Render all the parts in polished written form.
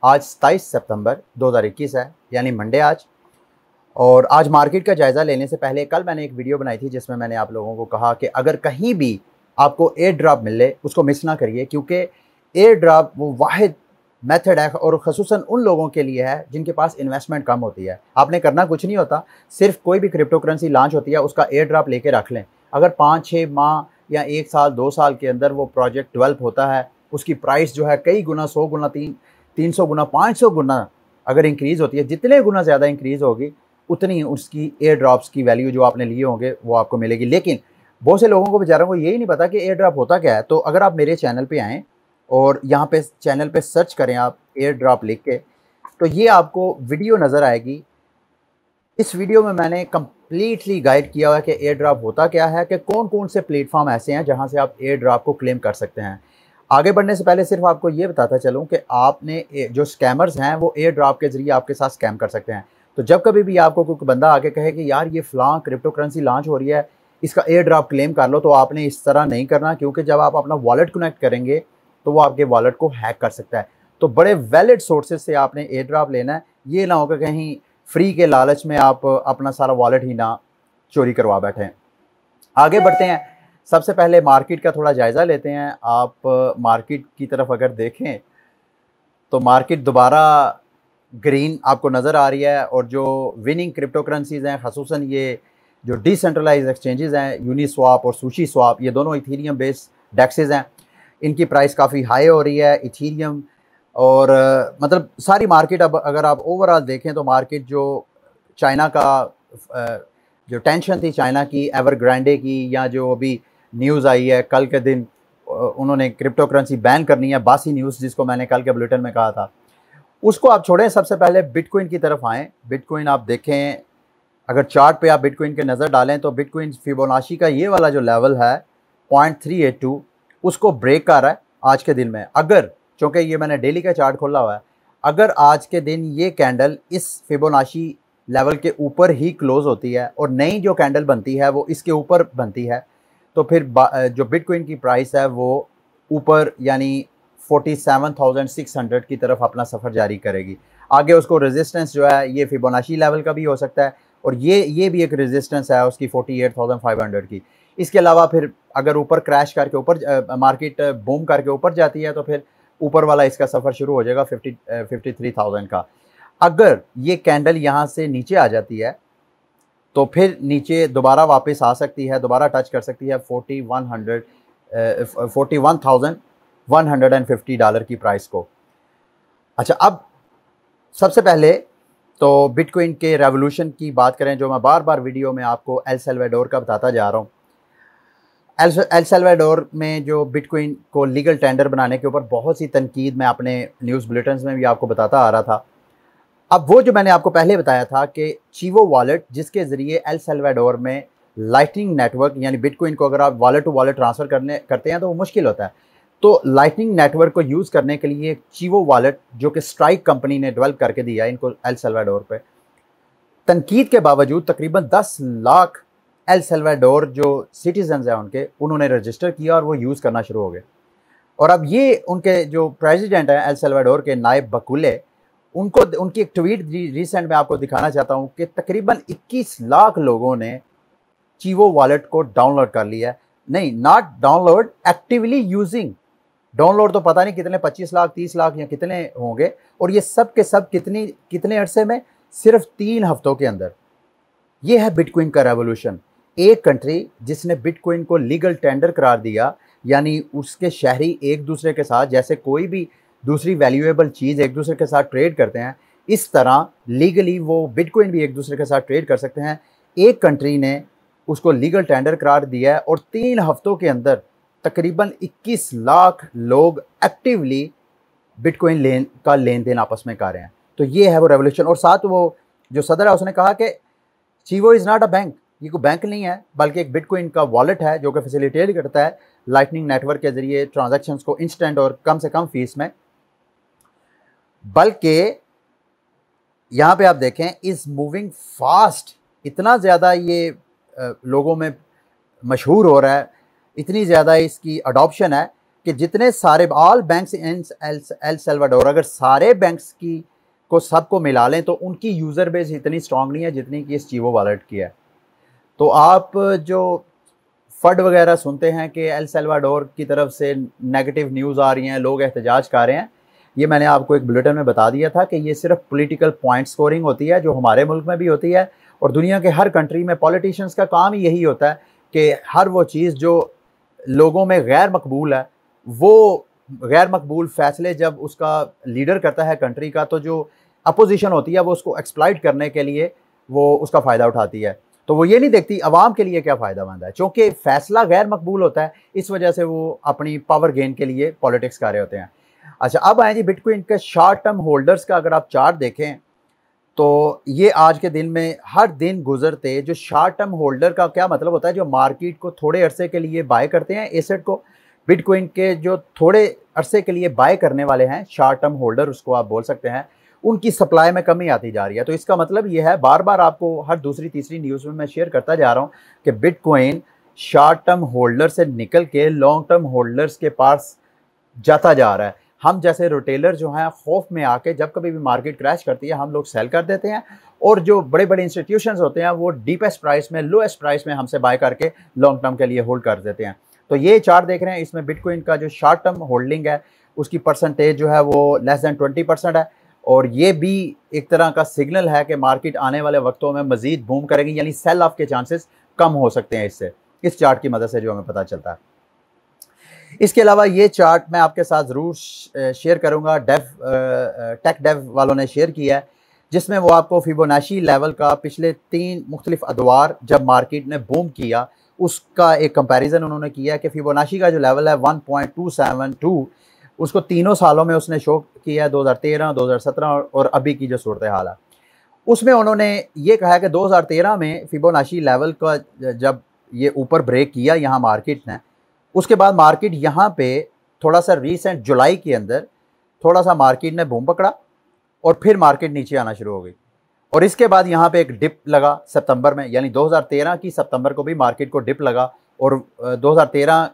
आज 27 सितंबर 2021 है, यानी मंडे आज। और आज मार्केट का जायज़ा लेने से पहले कल मैंने एक वीडियो बनाई थी जिसमें मैंने आप लोगों को कहा कि अगर कहीं भी आपको एयर ड्रॉप मिले उसको मिस ना करिए, क्योंकि एयर ड्रॉप वो वाहिद मेथड है और ख़ुसूसन उन लोगों के लिए है जिनके पास इन्वेस्टमेंट कम होती है। आपने करना कुछ नहीं होता, सिर्फ कोई भी क्रिप्टो करेंसी लॉन्च होती है उसका एयर ड्रॉप लेके रख लें। अगर 5-6 माह या 1 साल 2 साल के अंदर वो प्रोजेक्ट डेवलप होता है, उसकी प्राइस जो है कई गुना, 100 गुना, 300 गुना, 500 गुना अगर इंक्रीज़ होती है, जितने गुना ज़्यादा इंक्रीज़ होगी उतनी उसकी एयर ड्रॉप्स की वैल्यू जो आपने लिए होंगे वो आपको मिलेगी। लेकिन बहुत से लोगों को, बेचारों को यही नहीं पता कि एयर ड्रॉप होता क्या है। तो अगर आप मेरे चैनल पे आएँ और यहाँ पे चैनल पे सर्च करें आप एयर ड्रॉप लिख के, तो ये आपको वीडियो नज़र आएगी। इस वीडियो में मैंने कम्प्लीटली गाइड किया हुआ है कि एयर ड्रॉप होता क्या है, कि कौन कौन से प्लेटफॉर्म ऐसे हैं जहाँ से आप एयर ड्रॉप को क्लेम कर सकते हैं। आगे बढ़ने से पहले सिर्फ आपको ये बताता चलूँ कि आपने जो स्कैमर्स हैं वो एयर ड्रॉप के ज़रिए आपके साथ स्कैम कर सकते हैं। तो जब कभी भी आपको कोई बंदा आके कहे कि यार ये फ़लाँ क्रिप्टो करेंसी लॉन्च हो रही है, इसका एयर ड्रॉप क्लेम कर लो, तो आपने इस तरह नहीं करना, क्योंकि जब आप अपना वॉलेट कनेक्ट करेंगे तो वो आपके वॉलेट को हैक कर सकता है। तो बड़े वैलिड सोर्सेज से आपने एयर ड्रॉप लेना है। ये ना हो कि कहीं फ्री के लालच में आप अपना सारा वॉलेट ही ना चोरी करवा बैठें। आगे बढ़ते हैं, सबसे पहले मार्केट का थोड़ा जायज़ा लेते हैं। आप मार्केट की तरफ अगर देखें तो मार्केट दोबारा ग्रीन आपको नज़र आ रही है, और जो विनिंग क्रिप्टो करेंसीज़ हैं, ख़ुसूसन ये जो डिसेंट्रलाइज्ड एक्सचेंजेस हैं, यूनिस्वाप और सुशी स्वाप, ये दोनों इथीरियम बेस्ड डेक्सेस हैं, इनकी प्राइस काफ़ी हाई हो रही है। इथीरियम और मतलब सारी मार्केट, अब अगर आप ओवरऑल देखें तो मार्केट जो चाइना का जो टेंशन थी चाइना की, एवरग्रांडे की, या जो अभी न्यूज़ आई है कल के दिन उन्होंने क्रिप्टो करेंसी बैन करनी है, बासी न्यूज़ जिसको मैंने कल के बुलेटिन में कहा था, उसको आप छोड़ें। सबसे पहले बिटकॉइन की तरफ आएँ। बिटकॉइन आप देखें, अगर चार्ट पे आप बिटकॉइन के नज़र डालें तो बिटकॉइन फिबोनाची का ये वाला जो लेवल है 0.382 उसको ब्रेक कर रहा है आज के दिन में। अगर, चूँकि ये मैंने डेली का चार्ट खोला हुआ है, अगर आज के दिन ये कैंडल इस फिबोनाची लेवल के ऊपर ही क्लोज़ होती है और नई जो कैंडल बनती है वो इसके ऊपर बनती है, तो फिर जो बिटकॉइन की प्राइस है वो ऊपर यानी 47,600 की तरफ अपना सफ़र जारी करेगी। आगे उसको रेजिस्टेंस जो है ये फिबोनाची लेवल का भी हो सकता है, और ये भी एक रेजिस्टेंस है उसकी 48,500 की। इसके अलावा फिर अगर ऊपर क्रैश करके ऊपर मार्केट बूम करके ऊपर जाती है तो फिर ऊपर वाला इसका सफ़र शुरू हो जाएगा 53,000 का। अगर ये कैंडल यहाँ से नीचे आ जाती है तो फिर नीचे दोबारा वापस आ सकती है, दोबारा टच कर सकती है 4150 डॉलर की प्राइस को। अच्छा, अब सबसे पहले तो बिटकॉइन के रेवोल्यूशन की बात करें, जो मैं बार बार वीडियो में आपको एल सल्वाडोर का बताता जा रहा हूँ। एल सल्वाडोर में जो बिटकॉइन को लीगल टेंडर बनाने के ऊपर बहुत सी तनकीद मैं अपने न्यूज़ बुलेटिन्स में भी आपको बताता आ रहा था। अब वो जो मैंने आपको पहले बताया था कि चीवो वॉलेट, जिसके ज़रिए एल सल्वाडोर में लाइटनिंग नेटवर्क यानी बिटकॉइन को अगर आप वॉलेट टू वॉलेट ट्रांसफ़र करते हैं तो वो मुश्किल होता है। तो लाइटनिंग नेटवर्क को यूज़ करने के लिए चीवो वॉलेट, जो कि स्ट्राइक कंपनी ने डेवलप करके दिया इनको एल सल्वाडोर पे, तनकीद के बावजूद तकरीबन 10 लाख एल सल्वाडोर जो सिटीजन्स हैं उन्होंने रजिस्टर किया और वो यूज़ करना शुरू हो गए। और अब ये उनके जो प्रेसिडेंट हैं एल सल्वाडोर के, नायब बकुले, उनको उनकी एक ट्वीट रिसेंट में आपको दिखाना चाहता हूँ कि तकरीबन 21 लाख लोगों ने चीवो वॉलेट को डाउनलोड कर लिया है। नहीं, not download, actively using. Download तो पता नहीं कितने, 25 लाख, 30 लाख या कितने होंगे, और ये सब के सब कितने अरसे में, सिर्फ 3 हफ्तों के अंदर। ये है बिटकॉइन का रेवोल्यूशन। एक कंट्री जिसने बिटकॉइन को लीगल टेंडर करार दिया, यानी उसके शहरी एक दूसरे के साथ जैसे कोई भी दूसरी वैल्यूएबल चीज़ एक दूसरे के साथ ट्रेड करते हैं, इस तरह लीगली वो बिटकॉइन भी एक दूसरे के साथ ट्रेड कर सकते हैं। एक कंट्री ने उसको लीगल टेंडर करार दिया है और 3 हफ्तों के अंदर तकरीबन 21 लाख लोग एक्टिवली बिटकॉइन लेन देन आपस में कर रहे हैं। तो ये है वो रेवोल्यूशन। और साथ वो जो सदर है उसने कहा कि चीवो इज़ नॉट अ बैंक, ये कोई बैंक नहीं है बल्कि एक बिटकॉइन का वॉलेट है जो कि फैसिलिटेट करता है लाइटनिंग नेटवर्क के ज़रिए ट्रांजैक्शंस को इंस्टेंट और कम से कम फीस में। बल्कि यहाँ पे आप देखें, इज़ मूविंग फास्ट, इतना ज़्यादा ये लोगों में मशहूर हो रहा है, इतनी ज़्यादा इसकी अडॉप्शन है कि जितने सारे all banks in El Salvador, अगर सारे बैंक्स की को सबको मिला लें तो उनकी यूज़र बेस इतनी स्ट्रांग नहीं है जितनी कि इस चीवो वॉलेट की है। तो आप जो फड वगैरह सुनते हैं कि एल सल्वाडोर की तरफ से नेगेटिव न्यूज़ आ रही हैं, लोग एहतजाज कर रहे हैं, ये मैंने आपको एक बुलेटिन में बता दिया था कि ये सिर्फ पॉलिटिकल पॉइंट स्कोरिंग होती है, जो हमारे मुल्क में भी होती है और दुनिया के हर कंट्री में पॉलिटिशियंस का काम ही यही होता है कि हर वो चीज़ जो लोगों में गैर मकबूल है, वो गैर मकबूल फ़ैसले जब उसका लीडर करता है कंट्री का, तो जो अपोजिशन होती है वो उसको एक्सप्लॉइट करने के लिए वो उसका फ़ायदा उठाती है। तो वो ये नहीं देखती अवाम के लिए क्या फ़ायदामंद है, चूँकि फ़ैसला गैर मकबूल होता है, इस वजह से वो अपनी पावर गेन के लिए पॉलिटिक्स कर रहे होते हैं। अच्छा, अब आए जी बिटकॉइन के शॉर्ट टर्म होल्डर्स का अगर आप चार्ट देखें तो ये आज के दिन में हर दिन गुजरते जो शॉर्ट टर्म होल्डर का क्या मतलब होता है, जो मार्केट को थोड़े अरसे के लिए बाय करते हैं एसेट को, बिटकॉइन के जो थोड़े अरसे के लिए बाय करने वाले हैं शॉर्ट टर्म होल्डर उसको आप बोल सकते हैं, उनकी सप्लाई में कमी आती जा रही है। तो इसका मतलब ये है, बार बार आपको हर दूसरी तीसरी न्यूज़ में मैं शेयर करता जा रहा हूँ कि बिटकॉइन शॉर्ट टर्म होल्डर से निकल के लॉन्ग टर्म होल्डर्स के पास जाता जा रहा है। हम जैसे रिटेलर जो हैं खौफ में आके जब कभी भी मार्केट क्रैश करती है हम लोग सेल कर देते हैं, और जो बड़े बड़े इंस्टीट्यूशंस होते हैं वो डीपेस्ट प्राइस में, लोएस्ट प्राइस में हमसे बाय करके लॉन्ग टर्म के लिए होल्ड कर देते हैं। तो ये चार्ट देख रहे हैं, इसमें बिटकॉइन का जो शॉर्ट टर्म होल्डिंग है उसकी परसेंटेज जो है वो लेस दैन 20% है, और ये भी एक तरह का सिग्नल है कि मार्केट आने वाले वक्तों में मजीद बूम करेगी, यानी सेल ऑफ के चांसेस कम हो सकते हैं इससे, इस चार्ट की मदद से जो हमें पता चलता है। इसके अलावा ये चार्ट मैं आपके साथ ज़रूर शेयर करूंगा, टेक डेव वालों ने शेयर किया है, जिसमें वो आपको फिबोनाची लेवल का पिछले 3 मुख्तलिफ अदवार जब मार्केट ने बूम किया उसका एक कंपैरिजन उन्होंने किया कि फिबोनाची का जो लेवल है 1.272 उसको तीनों सालों में उसने शो किया है, 2013, 2017 और अभी की जो सूरत हाल है उसमें उन्होंने ये कहा कि 2013 में फिबोनाची लेवल का जब ये ऊपर ब्रेक किया यहाँ मार्केट ने, उसके बाद मार्केट यहाँ पे थोड़ा सा रीसेंट जुलाई के अंदर थोड़ा सा मार्केट ने बूम पकड़ा और फिर मार्केट नीचे आना शुरू हो गई, और इसके बाद यहाँ पे एक डिप लगा सितंबर में, यानी 2013 की सितंबर को भी मार्केट को डिप लगा, और 2013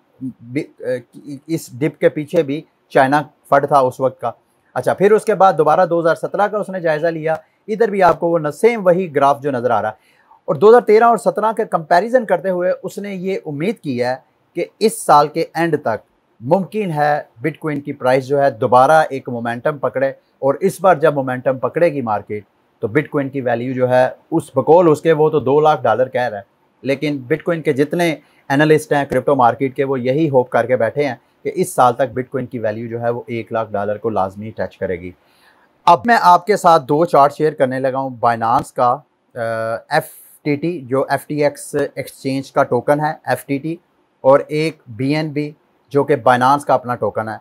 इस डिप के पीछे भी चाइना फंड था उस वक्त का। अच्छा, फिर उसके बाद दोबारा 2017 का उसने जायज़ा लिया, इधर भी आपको वो सेम वही ग्राफ जो नज़र आ रहा है, और 2013 और 17 के कंपैरिजन करते हुए उसने ये उम्मीद की है कि इस साल के एंड तक मुमकिन है बिटकॉइन की प्राइस जो है दोबारा एक मोमेंटम पकड़े, और इस बार जब मोमेंटम पकड़ेगी मार्केट तो बिटकॉइन की वैल्यू जो है उस बकौल उसके वो तो $2 लाख कह रहा है, लेकिन बिटकॉइन के जितने एनालिस्ट हैं क्रिप्टो मार्केट के वो यही होप करके बैठे हैं कि इस साल तक बिटकॉइन की वैल्यू जो है वो $1 लाख को लाजमी टच करेगी। अब मैं आपके साथ 2 चार्ट शेयर करने लगा हूँ। बाइनांस का FTT जो FTX एक्सचेंज का टोकन है FTT, और एक BNB जो कि बाइनांस का अपना टोकन है।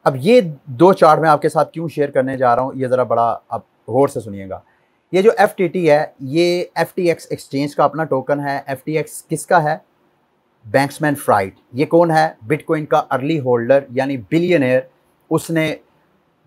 अब ये 2 चार्ट मैं आपके साथ क्यों शेयर करने जा रहा हूँ, ये ज़रा बड़ा अब गौर से सुनिएगा। ये जो FTT है ये FTX एक्सचेंज का अपना टोकन है। FTX किसका है? बैंक्समैन फ्राइड। ये कौन है? बिटकॉइन का अर्ली होल्डर यानी बिलियनियर। उसने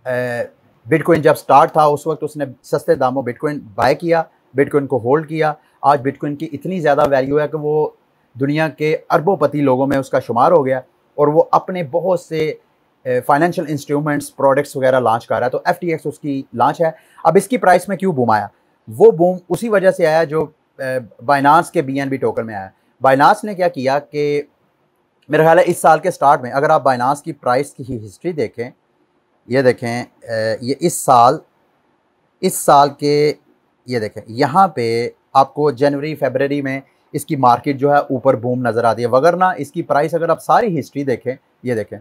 बिटकॉइन जब स्टार्ट था उस वक्त उसने सस्ते दामों बिटकॉइन बाय किया, बिटकॉइन को होल्ड किया। आज बिटकॉइन की इतनी ज़्यादा वैल्यू है कि वो दुनिया के अरबोंपति लोगों में उसका शुमार हो गया, और वो अपने बहुत से फाइनेंशियल इंस्ट्रूमेंट्स प्रोडक्ट्स वगैरह लॉन्च कर रहा है। तो FTX उसकी लॉन्च है। अब इसकी प्राइस में क्यों बूम आया? वो बूम उसी वजह से आया जो बाइनांस के BNB टोकन में आया। बाइनांस ने क्या किया कि मेरा ख्याल है इस साल के स्टार्ट में अगर आप बाइनांस की प्राइस की हिस्ट्री देखें, ये देखें, ये इस साल के, ये देखें यहाँ पे आपको जनवरी फरवरी में इसकी मार्केट जो है ऊपर बूम नज़र आती है, वगरना इसकी प्राइस अगर आप सारी हिस्ट्री देखें, ये देखें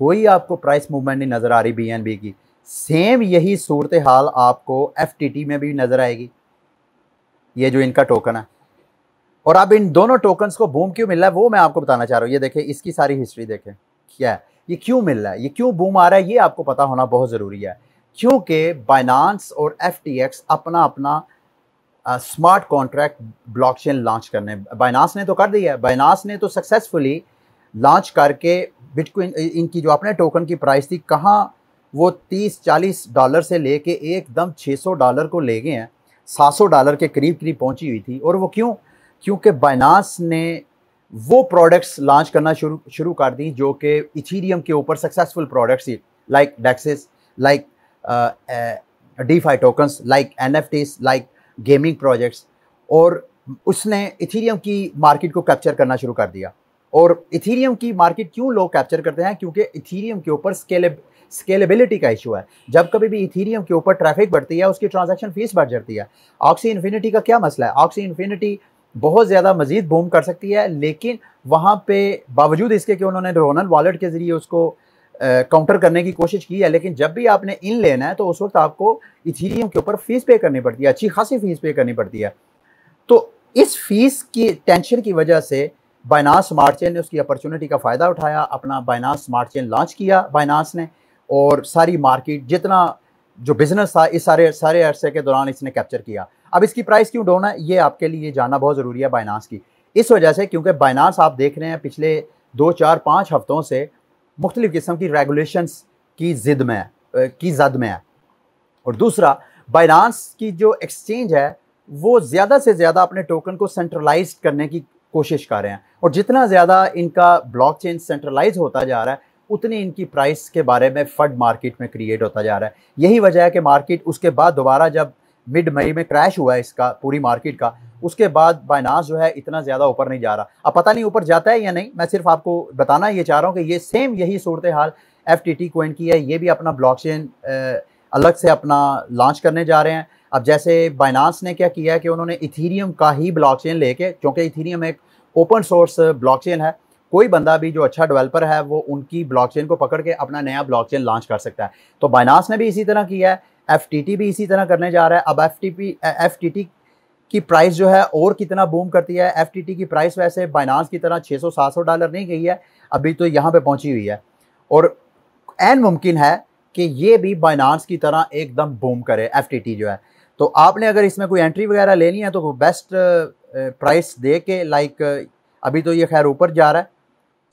कोई आपको प्राइस मूवमेंट नहीं नज़र आ रही BNB की। सेम यही सूरत हाल आपको FTT में भी नज़र आएगी, ये जो इनका टोकन है। और अब इन दोनों टोकन्स को बूम क्यों मिल रहा है वो मैं आपको बताना चाह रहा हूँ। ये देखें, इसकी सारी हिस्ट्री देखें, क्या है ये, क्यों मिल रहा है, ये क्यों बूम आ रहा है, ये आपको पता होना बहुत ज़रूरी है। क्योंकि बाइनांस और FTX अपना अपना स्मार्ट कॉन्ट्रैक्ट ब्लॉकचेन लॉन्च करने, बाइनांस ने तो कर दिया है, बाइनांस ने तो सक्सेसफुली लॉन्च करके बिटकॉइन इनकी जो अपने टोकन की प्राइस थी कहाँ वो $30-40 से लेके एकदम $600 को ले गए हैं, $700 के करीब करीब पहुंची हुई थी। और वो क्यों? क्योंकि बाइनांस ने वो प्रोडक्ट्स लॉन्च करना शुरू कर दी जो कि इथीरियम के ऊपर सक्सेसफुल प्रोडक्ट्स थी, like DEXes, like DeFi tokens, like NFTs, like gaming projects. और उसने इथीरियम की मार्केट को कैप्चर करना शुरू कर दिया। और इथीरियम की मार्केट क्यों लोग कैप्चर करते हैं? क्योंकि इथीरियम के ऊपर स्केलेबिलिटी का इशू है। जब कभी भी इथीरियम के ऊपर ट्रैफिक बढ़ती है, उसकी ट्रांजैक्शन फीस बढ़ जाती है। ऑक्सी इन्फिनिटी का क्या मसला है? ऑक्सी इन्फिनिटी बहुत ज़्यादा मजीद बूम कर सकती है, लेकिन वहाँ पे बावजूद इसके कि उन्होंने रोनल वॉलेट के ज़रिए उसको काउंटर करने की कोशिश की है, लेकिन जब भी आपने इन लेना है तो उस वक्त आपको इथीरियम के ऊपर फीस पे करनी पड़ती है, अच्छी खासी फीस पे करनी पड़ती है। तो इस फीस की टेंशन की वजह से बाइनांस स्मार्ट चेन ने उसकी अपॉर्चुनिटी का फ़ायदा उठाया, अपना बाइनांस स्मार्ट चेन लॉन्च किया बाइनांस ने, और सारी मार्केट जितना जो बिजनेस था इस सारे अरसे के दौरान इसने कैप्चर किया। अब इसकी प्राइस क्यों डाउन है, ये आपके लिए जानना बहुत ज़रूरी है बाइनांस की। इस वजह से क्योंकि बाइनांस आप देख रहे हैं पिछले 2, 4, 5 हफ्तों से मुख्तलिफ़ किस्म की रेगुलेशंस की ज़द में है। और दूसरा, बाइनांस की जो एक्सचेंज है वो ज़्यादा से ज़्यादा अपने टोकन को सेंट्रलाइज करने की कोशिश कर रहे हैं, और जितना ज़्यादा इनका ब्लॉकचेन सेंट्रलाइज होता जा रहा है उतनी इनकी प्राइस के बारे में फड मार्केट में क्रिएट होता जा रहा है। यही वजह है कि मार्केट उसके बाद दोबारा जब मिड मई में क्रैश हुआ है इसका पूरी मार्केट का, उसके बाद बाइनांस जो है इतना ज़्यादा ऊपर नहीं जा रहा। अब पता नहीं ऊपर जाता है या नहीं, मैं सिर्फ आपको बताना ये चाह रहा हूँ कि ये सेम यही सूरत हाल FTT कॉइन की है। ये भी अपना ब्लॉकचेन अलग से अपना लॉन्च करने जा रहे हैं। अब जैसे बाइनांस ने क्या किया है कि उन्होंने इथीरियम का ही ब्लॉकचेन लेके, क्योंकि इथीरियम एक ओपन सोर्स ब्लॉकचेन है, कोई बंदा भी जो अच्छा डेवलपर है वो उनकी ब्लॉकचेन को पकड़ के अपना नया ब्लॉकचेन लॉन्च कर सकता है। तो बाइनांस ने भी इसी तरह किया है, FTT भी इसी तरह करने जा रहा है। अब FTT की प्राइस जो है और कितना बूम करती है। FTT की प्राइस वैसे बाइनांस की तरह $600-700 नहीं गई है, अभी तो यहाँ पे पहुँची हुई है, और ऐन मुमकिन है कि ये भी बाइनांस की तरह एकदम बूम करे FTT जो है। तो आपने अगर इसमें कोई एंट्री वगैरह लेनी है तो बेस्ट प्राइस दे के, लाइक अभी तो ये खैर ऊपर जा रहा है,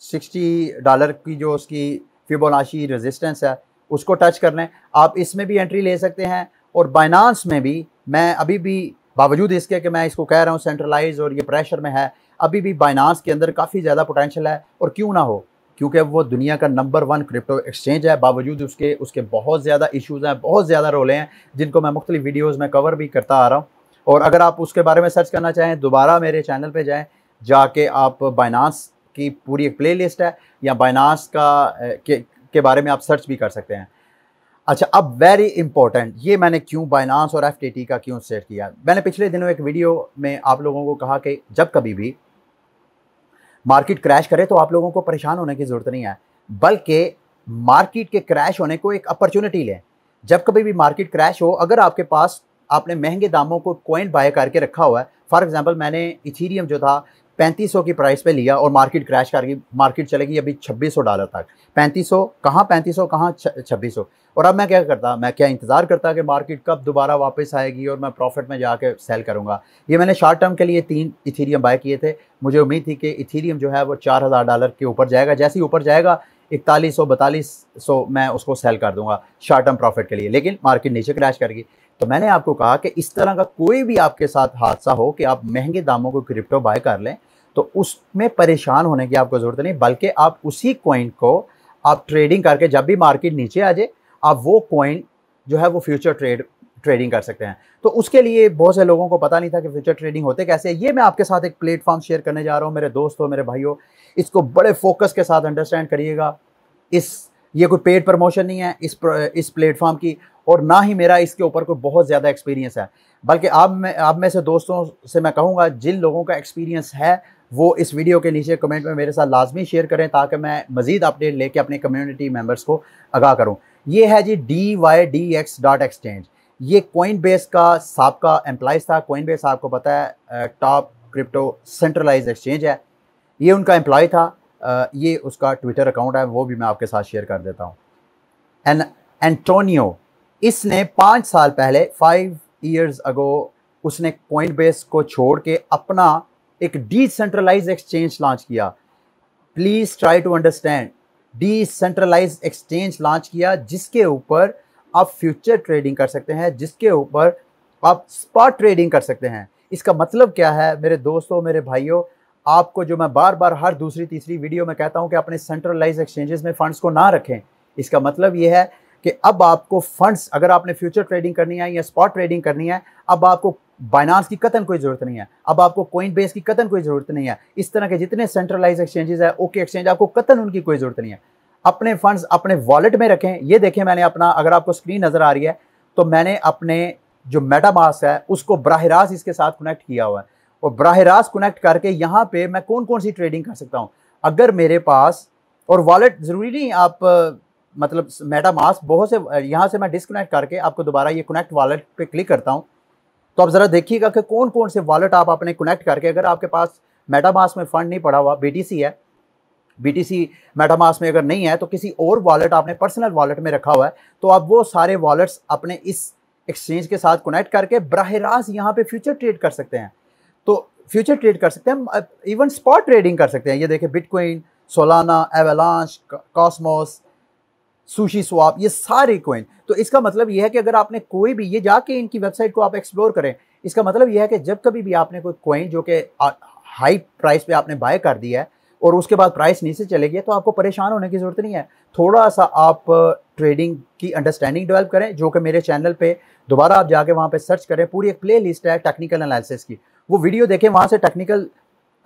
$60 की जो उसकी फिबोनाची रेजिस्टेंस है उसको टच करने, आप इसमें भी एंट्री ले सकते हैं। और बाइनांस में भी मैं अभी भी, बावजूद इसके कि मैं इसको कह रहा हूँ सेंट्रलाइज और ये प्रेशर में है, अभी भी बाइनांस के अंदर काफ़ी ज़्यादा पोटेंशियल है। और क्यों ना हो, क्योंकि वो दुनिया का नंबर 1 क्रिप्टो एक्सचेंज है। बावजूद उसके बहुत ज़्यादा इश्यूज़ हैं, बहुत ज़्यादा रोले हैं, जिनको मैं मुख्तलिफ वीडियोज़ में कवर भी करता आ रहा हूँ। और अगर आप उसके बारे में सर्च करना चाहें, दोबारा मेरे चैनल पे जाएं, जाके आप बाइनांस की पूरी एक प्लेलिस्ट है, या बाइनांस के बारे में आप सर्च भी कर सकते हैं। अच्छा, अब वेरी इंपॉर्टेंट, ये मैंने क्यों बाइनांस और FTT का क्यों सेट किया। मैंने पिछले दिनों एक वीडियो में आप लोगों को कहा कि जब कभी भी मार्केट क्रैश करे तो आप लोगों को परेशान होने की ज़रूरत नहीं है, बल्कि मार्केट के क्रैश होने को एक अपॉर्चुनिटी लें। जब कभी भी मार्केट क्रैश हो, अगर आपके पास आपने महंगे दामों को कॉइन बाय करके रखा हुआ है, फॉर एग्जांपल मैंने इथीरियम जो था 3500 की प्राइस पे लिया और मार्केट क्रैश कर गई, मार्केट चलेगी अभी $2600 तक। 3500 कहाँ 2600, और अब मैं क्या करता, मैं क्या इंतज़ार करता कि मार्केट कब दोबारा वापस आएगी और मैं प्रॉफिट में जाके सेल करूँगा। ये मैंने शॉर्ट टर्म के लिए 3 इथीरियम बाय किए थे। मुझे उम्मीद थी कि इथीरियम जो है वो $4000 के ऊपर जाएगा, जैसे ही ऊपर जाएगा 4100-4200 मैं उसको सेल कर दूंगा शॉर्ट टर्म प्रॉफिट के लिए, लेकिन मार्केट नीचे क्रैश कर गई। तो मैंने आपको कहा कि इस तरह का कोई भी आपके साथ हादसा हो कि आप महंगे दामों को क्रिप्टो बाय कर लें, तो उसमें परेशान होने की आपको ज़रूरत नहीं, बल्कि आप उसी कॉइन को आप ट्रेडिंग करके जब भी मार्केट नीचे आ जाए, आप वो कॉइन जो है वो फ्यूचर ट्रेडिंग कर सकते हैं। तो उसके लिए बहुत से लोगों को पता नहीं था कि फ्यूचर ट्रेडिंग होते कैसे। ये मैं आपके साथ एक प्लेटफॉर्म शेयर करने जा रहा हूँ मेरे दोस्तों, मेरे भाइयों, इसको बड़े फोकस के साथ अंडरस्टैंड करिएगा। ये कोई पेड प्रमोशन नहीं है इस प्लेटफॉर्म की, और ना ही मेरा इसके ऊपर कोई बहुत ज़्यादा एक्सपीरियंस है, बल्कि आप में से दोस्तों से मैं कहूँगा जिन लोगों का एक्सपीरियंस है वो इस वीडियो के नीचे कमेंट में मेरे साथ लाजमी शेयर करें, ताकि मैं मज़ीद अपडेट लेके अपने कम्युनिटी मेंबर्स को आगाह करूँ। ये है जी dydx.exchange। ये कोइनबेस का साबका एम्प्लॉइज़ था। कोइनबेस आपको पता है टॉप क्रिप्टो सेंट्रलाइज एक्सचेंज है, ये उनका एम्प्लॉय था। ये उसका ट्विटर अकाउंट है, वो भी मैं आपके साथ शेयर कर देता हूँ। एंटोनियो, इसने 5 साल पहले 5 years अगो उसने कोइनबेस को छोड़ के अपना एक डिसेंट्रलाइज एक्सचेंज लॉन्च किया। Please try to understand, decentralize exchange launch किया जिसके ऊपर आप फ्यूचर ट्रेडिंग कर सकते हैं, जिसके ऊपर आप स्पॉट ट्रेडिंग कर सकते हैं। इसका मतलब क्या है मेरे दोस्तों, मेरे भाइयों, आपको जो मैं बार बार हर दूसरी तीसरी वीडियो में कहता हूं कि अपने सेंट्रलाइज एक्सचेंजेस में फंड्स को ना रखें। इसका मतलब ये है कि अब आपको फंड्स, अगर आपने फ्यूचर ट्रेडिंग करनी है या स्पॉट ट्रेडिंग करनी है, अब आपको बाइनांस की कतन कोई ज़रूरत नहीं है, अब आपको कोइन बेस की कतन कोई ज़रूरत नहीं है। इस तरह के जितने सेंट्रलाइज एक्सचेंजेस है, ओके एक्सचेंज, आपको कतन उनकी कोई ज़रूरत नहीं है। अपने फंड्स अपने वॉलेट में रखें। ये देखें, मैंने अपना, अगर आपको स्क्रीन नज़र आ रही है तो मैंने अपने जो मेटामास्क है उसको बराह रास्त इसके साथ कनेक्ट किया हुआ है, और बराह रास्त कनेक्ट करके यहाँ पे मैं कौन कौन सी ट्रेडिंग कर सकता हूँ अगर मेरे पास, और वॉलेट ज़रूरी नहीं आप मतलब मेटामास्क बहुत से, यहाँ से मैं डिस्कनेक्ट करके आपको दोबारा ये कनेक्ट वॉलेट पे क्लिक करता हूँ, तो आप ज़रा देखिएगा कि कौन कौन से वॉलेट आप अपने कनेक्ट करके, अगर आपके पास मेटामास्क में फ़ंड नहीं पड़ा हुआ, बीटीसी है, बीटीसी मेटामास्क में अगर नहीं है तो किसी और वॉलेट आपने पर्सनल वॉलेट में रखा हुआ है, तो आप वो सारे वॉलेट्स अपने इस एक्सचेंज के साथ कनेक्ट करके बराह रास्त यहाँ पे फ्यूचर ट्रेड कर सकते हैं। तो फ्यूचर ट्रेड कर सकते हैं, इवन स्पॉट ट्रेडिंग कर सकते हैं। ये देखिए, bitcoin, Solana, avalanche, Cosmos, sushi swap, ये सारे कॉइन। तो इसका मतलब ये है कि अगर आपने कोई भी, ये जाके इनकी वेबसाइट को आप एक्सप्लोर करें, इसका मतलब ये है कि जब कभी भी आपने कोई कॉइन जो कि हाई प्राइस पे आपने बाय कर दिया है और उसके बाद प्राइस नीचे चले गया, तो आपको परेशान होने की ज़रूरत नहीं है। थोड़ा सा आप ट्रेडिंग की अंडरस्टैंडिंग डेवलप करें, जो कि मेरे चैनल पे दोबारा आप जाके वहाँ पे सर्च करें, पूरी एक प्ले लिस्ट है टेक्निकल एनालिसिस की, वो वीडियो देखें, वहाँ से टेक्निकल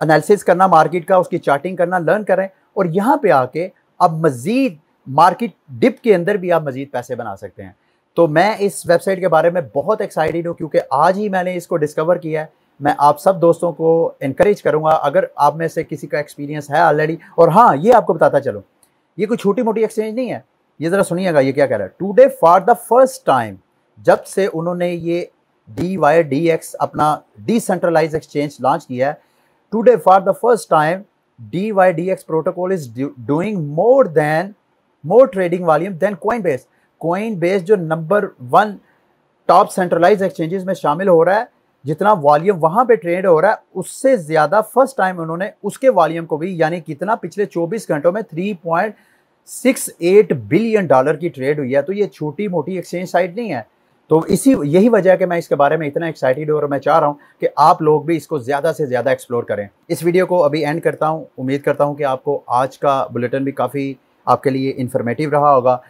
एनालिसिस करना मार्केट का, उसकी चार्टिंग करना लर्न करें, और यहाँ पे आके अब मज़ीद मार्केट डिप के अंदर भी आप मज़ीद पैसे बना सकते हैं। तो मैं इस वेबसाइट के बारे में बहुत एक्साइटेड हूँ, क्योंकि आज ही मैंने इसको डिस्कवर किया है। मैं आप सब दोस्तों को इनकरेज करूँगा, अगर आप में से किसी का एक्सपीरियंस है ऑलरेडी। और हाँ, ये आपको बताता चलो, ये कोई छोटी मोटी एक्सचेंज नहीं है। ये ज़रा सुनिएगा ये क्या कह रहा है। Today for the first time, जब से उन्होंने ये DYDX अपना डिसेंट्रलाइज एक्सचेंज लॉन्च किया है, today for the first time DYDX protocol is doing more trading volume than Coinbase. Coinbase जो नंबर 1 टॉप सेंट्रलाइज एक्सचेंजेस में शामिल हो रहा है, जितना वॉल्यूम वहाँ पे ट्रेड हो रहा है, उससे ज़्यादा फर्स्ट टाइम उन्होंने उसके वॉल्यूम को भी, यानी कितना, पिछले 24 घंटों में $3.68 बिलियन की ट्रेड हुई है। तो ये छोटी मोटी एक्सचेंज साइट नहीं है। तो यही वजह है कि मैं इसके बारे में इतना एक्साइटेड हूँ, और मैं चाह रहा हूँ कि आप लोग भी इसको ज़्यादा से ज़्यादा एक्सप्लोर करें। इस वीडियो को अभी एंड करता हूँ। उम्मीद करता हूँ कि आपको आज का बुलेटिन भी काफ़ी आपके लिए इन्फॉर्मेटिव रहा होगा।